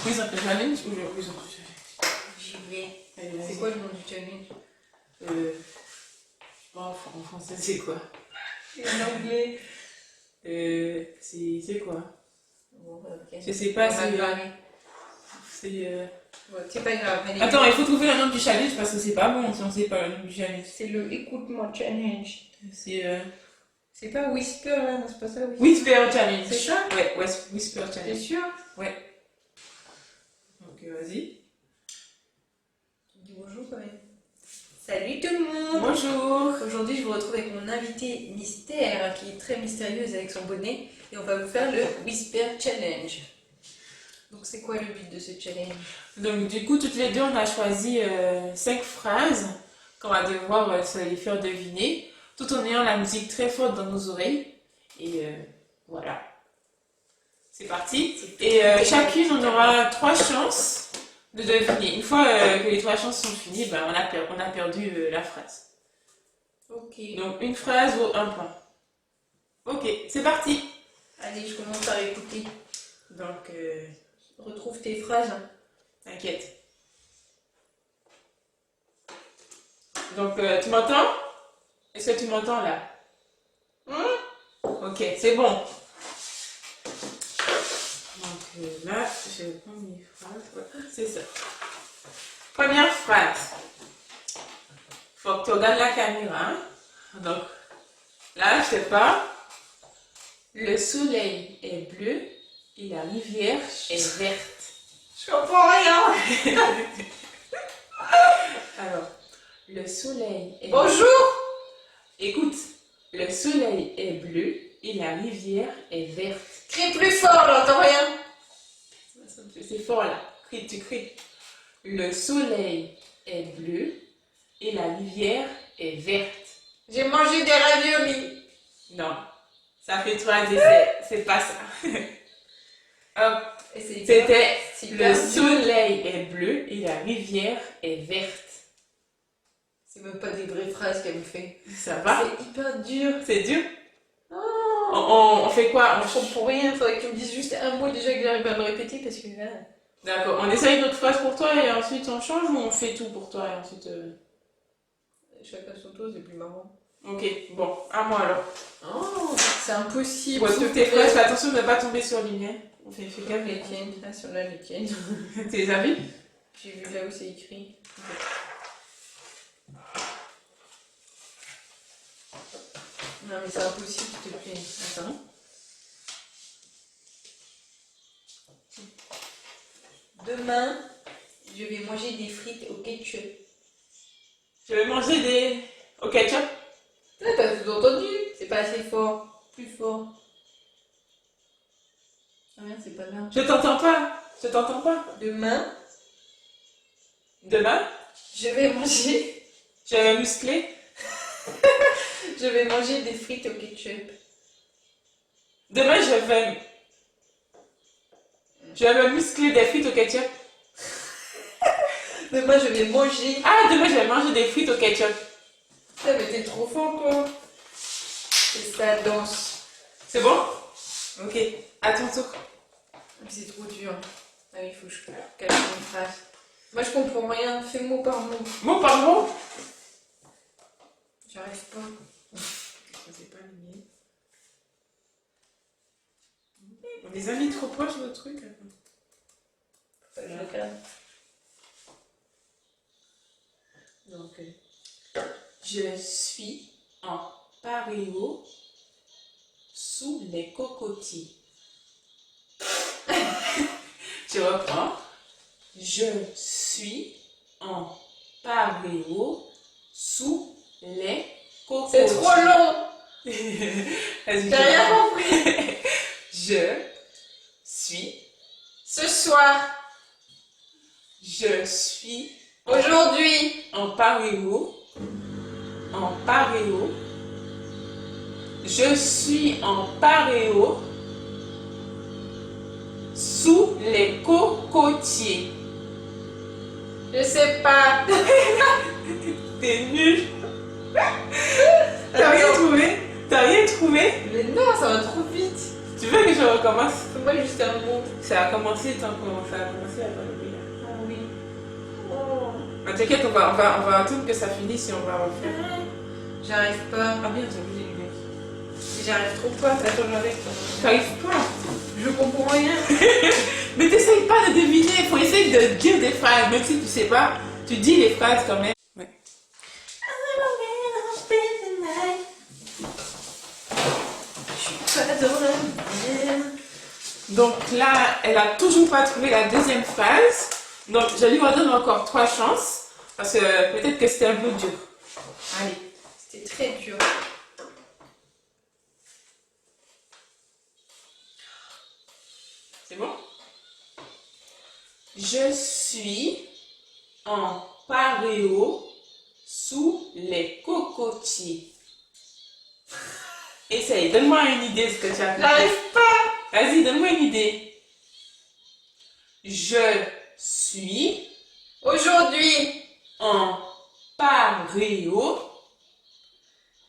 quiz un peu challenge ou le quiz un peu challenge? J'y vais. Allez, vas-y. C'est quoi le nom du challenge? En français, c'est quoi? En anglais. C'est quoi? Bon, ok. Je sais pas, On va parler. c'est. Bon, c'est pas grave. Allez. Attends, il faut trouver le nom du challenge parce que c'est pas bon si on sait pas le nom du challenge. C'est le écoute-moi challenge. C'est. C'est pas Whisper là, non, c'est pas ça Whisper Challenge. C'est ça? Ouais, Whisper T'es Challenge. sûr? Ouais. Donc, vas-y. Dis bonjour quand même. Salut tout le monde! Bonjour. Aujourd'hui, je vous retrouve avec mon invité mystère qui est très mystérieuse avec son bonnet et on va vous faire le Whisper Challenge. Donc, c'est quoi le but de ce challenge? Donc, du coup, toutes les deux, on a choisi 5 phrases qu'on va devoir se les faire deviner, tout en ayant la musique très forte dans nos oreilles. Et voilà. C'est parti. Et chacune, on aura 3 chances de deviner. Une fois que les 3 chances sont finies, ben, on a perdu la phrase. Ok. Donc, une phrase vaut 1 point. Ok, c'est parti. Allez, je commence par écouter. Donc, Retrouve tes phrases. t'inquiète. Donc, tu m'entends? Est-ce que tu m'entends là? Ok, c'est bon. Donc là, je vais prendre mes phrases. Ouais, c'est ça. Première phrase. Faut que tu regardes la caméra. Hein? Donc, là, je sais pas. Le soleil est bleu et la rivière est verte. Je comprends rien. Alors, le soleil est... Bonjour. Écoute, le soleil est bleu et la rivière est verte. Crie plus fort, j'entends rien. C'est fort là. Crie, tu cries. Le soleil est bleu et la rivière est verte. J'ai mangé des raviolis. Non, ça fait 3 essais. C'est pas ça. Hop. C'était le soleil est bleu et la rivière est verte. C'est même pas des vraies phrases qu'elle me fait. Ça va? C'est hyper dur. C'est dur? Oh. On fait quoi? Je comprends rien, faudrait que tu me dises juste un mot déjà que j'arrive à me répéter parce que là... D'accord, on essaye notre phrase pour toi et ensuite on change ou on fait tout pour toi et ensuite... Chacun son tour, c'est plus marrant. Ok, bon, à moi alors. Oh, c'est impossible. Pour toutes tes phrases, fais attention de ne pas tomber sur l'une. On fait gaffe. Les tiennes, ah, sur là, les tiennes. Tu les as vues? J'ai vu là où c'est écrit. Non mais c'est impossible, s'il te plaît. Attends. Demain, je vais manger des frites au ketchup. Je vais manger des... au ketchup. T'as tout entendu? C'est pas assez fort. Plus fort. Ah merde, c'est pas là. Je t'entends pas. Je t'entends pas. Demain, Demain, je vais manger... je vais me muscler. Je vais manger des frites au ketchup. Demain, je vais me muscler des frites au ketchup. Demain, je vais manger... Ah, demain, je vais manger des frites au ketchup. Putain, mais t'es trop fort, toi. C'est ça, danse. C'est bon? Ok, à ton tour. C'est trop dur. Ah oui, il faut que je cache une phrase. Moi, je comprends rien. Fais mot par mot. Mot par mot. J'arrive pas. Ça, c'est pas le mien. On les a mis trop proches, notre truc. Faut que je regarde. Donc, je suis en paréo sous les cocotiers. Je reprends. Je suis en paréo sous les cocotiers. C'est trop long. Vas-y, T'as rien compris. Je suis. Ce soir. Je suis Aujourd'hui. en paréo. En paréo. Je suis en paréo sous les cocotiers. Je sais pas. T'es nul. T'as rien trouvé? T'as rien trouvé? Mais non, ça va trop vite. Tu veux que je recommence? Fais-moi juste un mot. Ça a commencé tant qu'on ça a commencé à parler. Ah oui. Oh. Ah, t'inquiète, on va attendre que ça finisse et on va refaire. J'arrive pas. Ah bien, j'ai oublié les gars. J'arrive trop pas. Attends, j'arrive. T'arrives pas. Je comprends rien. Mais t'essayes pas de deviner, il faut essayer de dire des phrases, même si tu sais pas, tu dis les phrases quand même. Ouais. Je suis pas dans la mer. Donc là, elle a toujours pas trouvé la deuxième phrase. Donc je lui redonne encore 3 chances, parce que peut-être que c'était un peu dur. Allez, c'était très dur. C'est bon? Je suis en paréo sous les cocotiers. Essaye, donne-moi une idée de ce que tu as fait. J'arrive pas. Vas-y, donne-moi une idée. Je suis Aujourd'hui, en paréo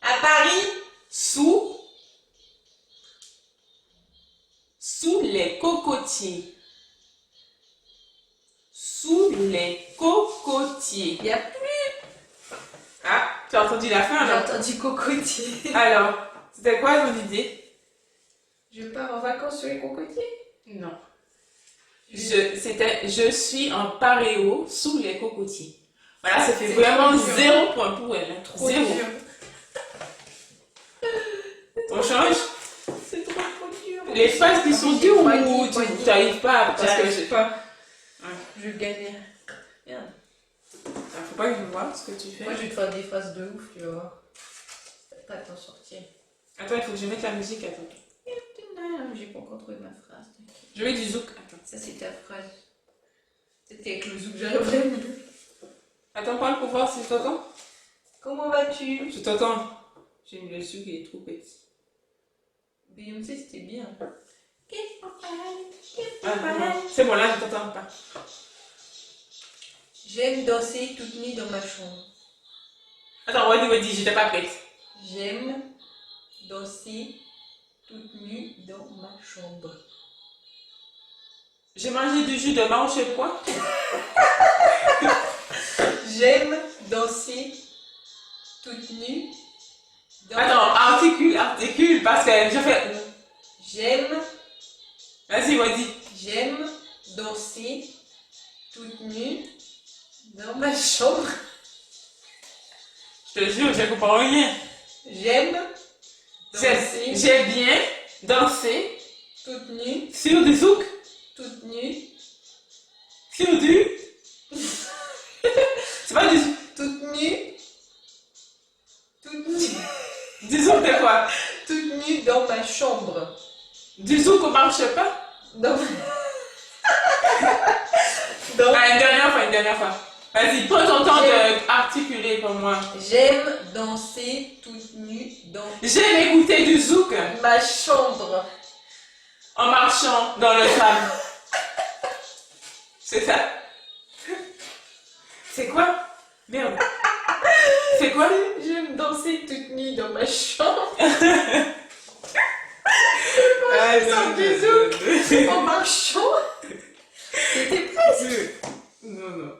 à Paris, sous les cocotiers. Sous les cocotiers. il y a plus. Ah, tu as entendu la fin J'ai alors? entendu cocotier. Alors, c'était quoi ton idée? Je pars en vacances sur les cocotiers. Non. Je suis en paréo sous les cocotiers. Voilà, ça fait C'est vraiment trop dur. 0 point pour elle. Hein. Trop 0. dur. On change? C'est trop dur. Les phrases qui sont dures ou tu n'arrives pas parce que J'arrive je sais pas. Ouais. Je galère. Merde. Faut pas que je vois ce que tu fais. Moi, je vais te faire des phrases de ouf, tu vas voir. Tu vas pas t'en sortir. Attends, il faut que je mette la musique. Attends. J'ai pas encore trouvé ma phrase. Je vais du zouk. Attends. Ça, c'est ta phrase. C'était avec le zouk, j'arriverai mieux. Attends, parle pour voir si je t'entends. Comment vas-tu? Je t'entends. J'ai mis le zouk, il est trop petit. Beyoncé, c'était bien. Ah, non. C'est bon, là, je t'entends pas. J'aime danser toute nue dans ma chambre. Attends, redis, j'étais pas prête. J'aime danser toute nue dans ma chambre. J'ai mangé du jus de manche et quoi? J'aime danser toute nue dans Attends, articule, parce que je fais. J'aime, Vas-y, redis. j'aime danser toute nue dans ma chambre. Je te jure, je comprends rien. J'aime danser J'ai bien dansé toute nue, sur du zouk, toute nue, sur du. C'est pas du zouk. toute nue, toute nue, Du zouk de quoi? toute nue dans ma chambre. Du zouk on marche pas? Dans Ah, une dernière fois. Vas-y, prends ton temps d'articuler pour moi. J'aime danser toute nue dans J'aime écouter du zouk ma chambre. en marchant dans le sable. C'est ça? C'est quoi? Merde. C'est quoi? J'aime danser toute nue dans ma chambre. Ah, sens du zouk. En marchant. C'était presque. Non.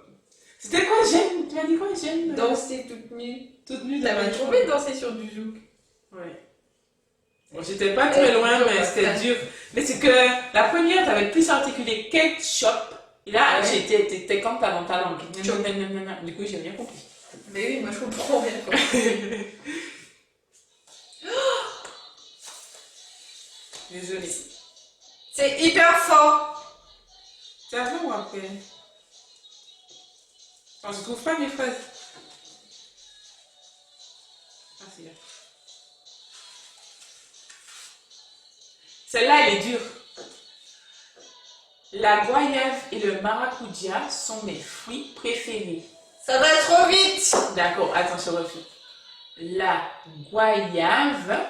C'était quoi? J'aime. Tu as dit quoi? J'aime. Danser toute nue. Toute nue dans T'avais ma trouvé chambre. danser sur du zouk. Ouais. Bon, j'étais pas très loin, mais c'était dur. Mais c'est que la première, t'avais plus articulé ketchup. Et là, Ouais. t'étais comme ta dans ta langue. Chop. Du coup, j'ai rien compris. Mais oui, moi je comprends rien. Quoi. Désolée. C'est hyper fort. C'est avant ou après? Oh, je trouve pas mes phrases. Ah, c'est là. Celle-là, elle est dure. La goyave et le maracuja sont mes fruits préférés. Ça va trop vite. D'accord, attends, je refais. La goyave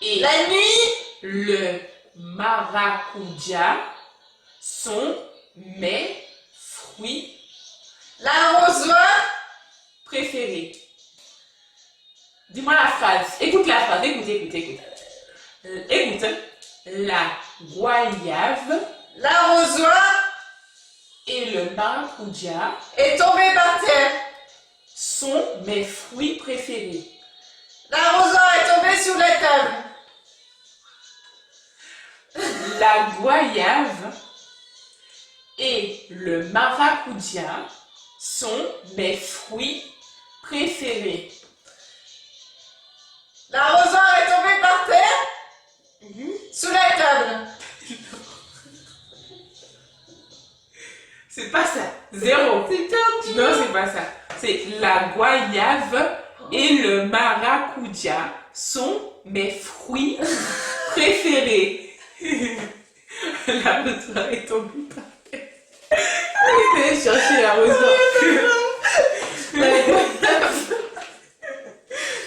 et La nuit. le maracuja sont mes fruits L'arrosoir. préférés. Dis-moi la phrase. Écoute la phrase. Écoute. Écoute. la goyave L'arrosoir et le maracuja est tombé par terre. sont mes fruits préférés. L'arrosoir est tombé sur la table. La goyave et le maracuja sont mes fruits préférés. L'arrosoir est tombé par terre sous la table. C'est pas ça. Zéro. C'est perdu. Non, c'est pas ça. C'est la goyave et le maracuja sont mes fruits préférés. L'arrosoir est tombé par terre. Je vais chercher l'arrosoir.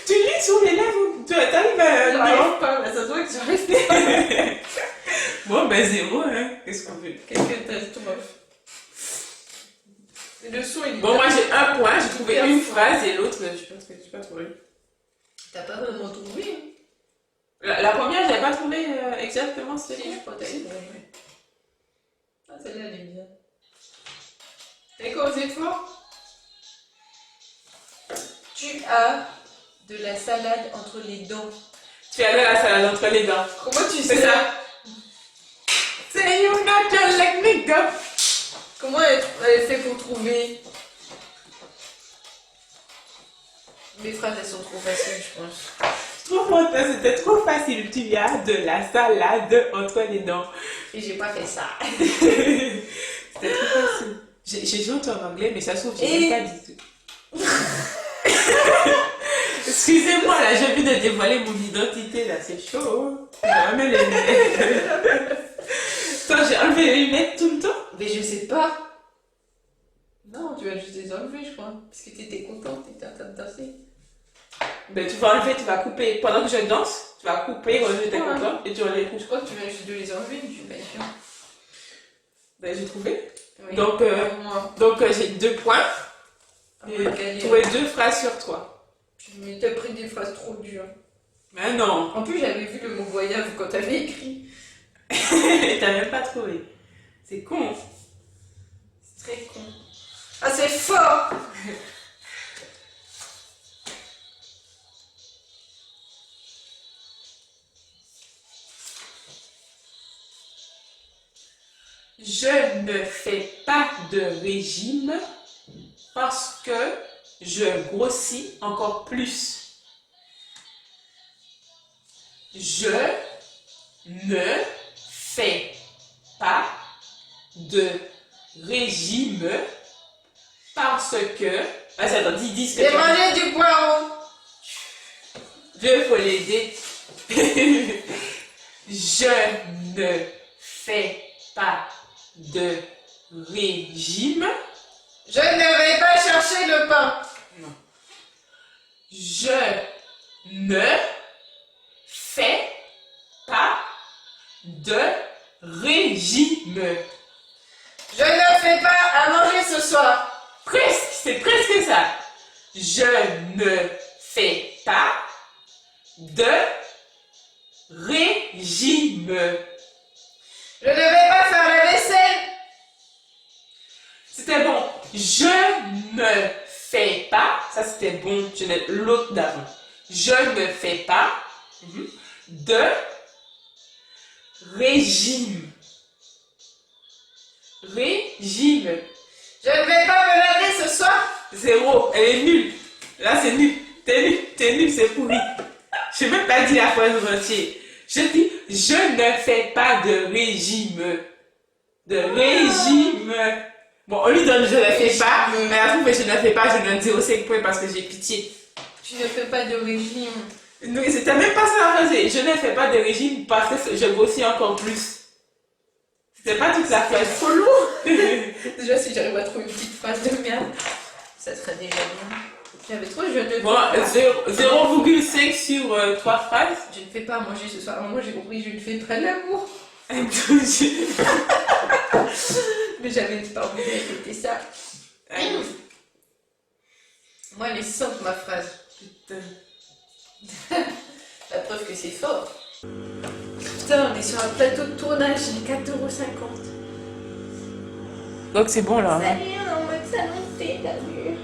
Tu lis sur les lèvres, tu arrives à... J'arrive pas, mais ça se voit que j'arrive pas. Bon, ben zéro, hein. Qu'est-ce qu'on veut? Quelques catastrophe. Le son, il est Bon, moi j'ai un point, j'ai trouvé une phrase et l'autre, je pense que je n'ai pas trouvé. T'as pas vraiment trouvé. La première, je n'avais pas trouvé exactement ce que Si, je crois que t'as trouvé. Ah, celle-là, elle est bien. T'as commencé fort. Tu as de la salade entre les dents. Tu as la salade entre les dents. Comment tu C'est sais ça. Say you not just like me, go. Comment elle fait pour trouver? Mes phrases, elles sont trop faciles, je pense. Je trouve que c'était trop facile. Tu as de la salade entre les dents. Et j'ai pas fait ça. C'était trop facile. J'ai joué en anglais, mais ça se trouve, j'ai même pas dit tout. Excusez-moi, là, j'ai envie de dévoiler mon identité, là, c'est chaud. J'ai enlevé les lunettes. Toi, j'ai enlevé les lunettes tout le temps. Mais je sais pas. Non, tu vas juste les enlever, je crois. Parce que t'étais contente, t'étais en train de danser. Ben, tu vas enlever, tu vas couper. Pendant que je danse, tu vas couper, je t'es Ouais. content, et tu vas les Je couper. crois que tu viens juste de les enlever, mais je suis pas sûre. Ben, j'ai trouvé. Oui. Donc, moi. j'ai 2 points. Et J'ai trouvé 2 phrases sur 3. Mais t'as pris des phrases trop dures. Mais non. En plus, j'avais vu le mot voyage quand t'avais écrit. T'as même pas trouvé. C'est con. C'est très con. Ah, c'est fort! Je ne fais pas de régime parce que je grossis encore plus. Je ne fais pas de régime parce que... Ah, attends, dis ce que J'ai tu as dit. mangé du poireau! Dieu, faut l'aider. Je ne fais pas de régime. Je ne vais pas chercher le pain. Non. Je ne fais pas de régime. Je ne fais pas à manger ce soir. Presque, c'est presque ça. Je ne fais pas de régime. Je ne vais pas faire la vaisselle. C'était bon. Je ne fais pas. Ça, c'était bon. L'autre d'avant. Je ne fais pas de régime. Régime. Je ne vais pas me laver ce soir. 0. Elle est nulle. Là, c'est nul. T'es nul, c'est pourri. Je n'ai même pas dit la phrase entière. Je dis, je ne fais pas de régime. De régime. Bon, on lui donne je ne fais pas, mais elle trouve que je ne fais pas, je donne 0,5 points parce que j'ai pitié. Tu ne fais pas de régime. Non, c'était même pas ça la phrase. Je ne fais pas de régime parce que je grossis encore plus. C'était pas toute la phrase. Trop lourd. Déjà, si j'arrive à trouver une petite phrase de merde, ça serait déjà bien. J'avais trop, je ne fais Bon, pas. 0,5 sur 3 phrases. Je ne fais pas à manger ce soir. Moi, j'ai compris, je ne fais pas l'amour. Mais j'avais pas envie de répéter ça. Moi, elle est simple, ma phrase. Putain. La preuve que c'est fort. Putain, putain, on est sur un plateau de tournage, c'est 4,50 €. Donc c'est bon là. Salut, on est en mode salon de thé, t'as vu?